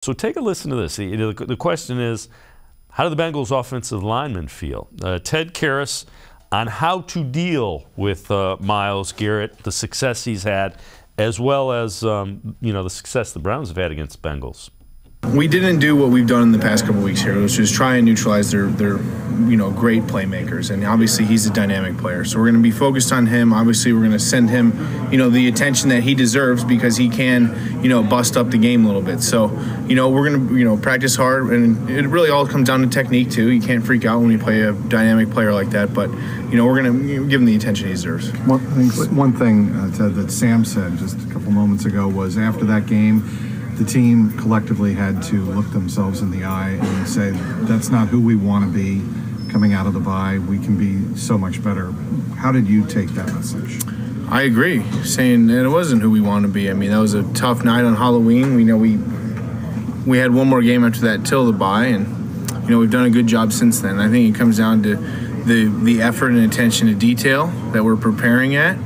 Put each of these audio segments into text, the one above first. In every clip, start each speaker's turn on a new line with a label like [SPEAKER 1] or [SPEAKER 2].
[SPEAKER 1] So take a listen to this. The question is, how do the Bengals offensive linemen feel? Ted Karras on how to deal with Myles Garrett, the success he's had, as well as the success the Browns have had against the Bengals.
[SPEAKER 2] We didn't do what we've done in the past couple of weeks here, which is try and neutralize their great playmakers. And obviously he's a dynamic player. So we're going to be focused on him. Obviously we're going to send him, the attention that he deserves because he can, bust up the game a little bit. So, we're going to, practice hard. And it really all comes down to technique too. You can't freak out when you play a dynamic player like that. But, we're going to give him the attention he deserves.
[SPEAKER 3] One thing, Ted, that Sam said just a couple moments ago was after that game, the team collectively had to look themselves in the eye and say, that's not who we want to be coming out of the bye. We can be so much better. How did you take that message?
[SPEAKER 2] I agree, saying that it wasn't who we want to be. I mean, that was a tough night on Halloween. We know we had one more game after that till the bye, and we've done a good job since then. I think it comes down to the effort and attention to detail that we're preparing at,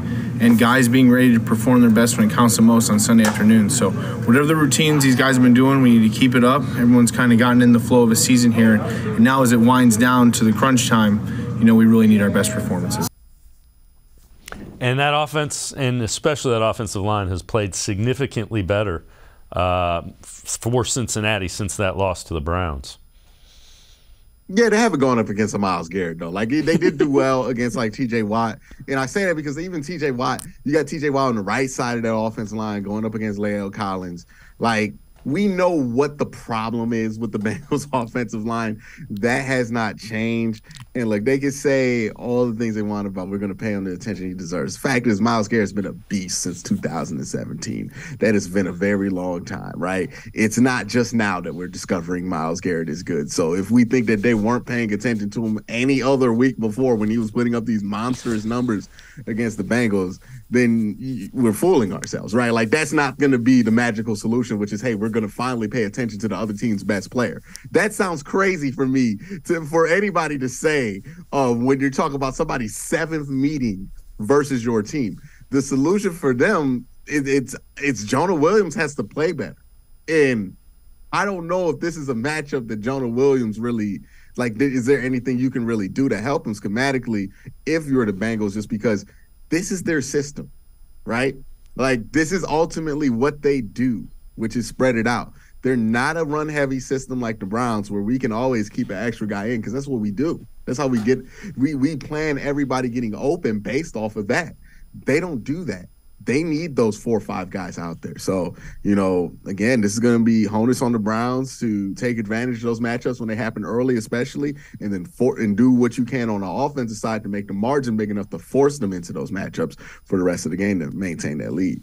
[SPEAKER 2] and guys being ready to perform their best when it counts the most on Sunday afternoon. So whatever the routines these guys have been doing, we need to keep it up. Everyone's kind of gotten in the flow of a season here. And now as it winds down to the crunch time, we really need our best performances.
[SPEAKER 1] And that offense, and especially that offensive line, has played significantly better for Cincinnati since that loss to the Browns.
[SPEAKER 4] Yeah, they haven't gone up against a Myles Garrett, though. Like, they did do well against, T.J. Watt. And I say that because even T.J. Watt, you got T.J. Watt on the right side of that offensive line going up against Lael Collins. Like, we know what the problem is with the Bengals offensive line. That has not changed. And, they can say all the things they want about we're going to pay him the attention he deserves. The fact is, Myles Garrett's been a beast since 2017. That has been a very long time, right? It's not just now that we're discovering Myles Garrett is good. So if we think that they weren't paying attention to him any other week before when he was putting up these monstrous numbers against the Bengals, then we're fooling ourselves, right? That's not going to be the magical solution, which is, hey, we're going to finally pay attention to the other team's best player. That sounds crazy for me, for anybody to say when you're talking about somebody's seventh meeting versus your team. The solution for them, it's Jonah Williams has to play better. And I don't know if this is a matchup that Jonah Williams really, is there anything you can really do to help him schematically if you're the Bengals, just because this is their system, right? This is ultimately what they do, which is spread it out. They're not a run-heavy system like the Browns where we can always keep an extra guy in because that's what we do. That's how we plan everybody getting open based off of that. They don't do that. They need those 4 or 5 guys out there. So, again, this is going to be onus on the Browns to take advantage of those matchups when they happen early, especially, and then do what you can on the offensive side to make the margin big enough to force them into those matchups for the rest of the game to maintain that lead.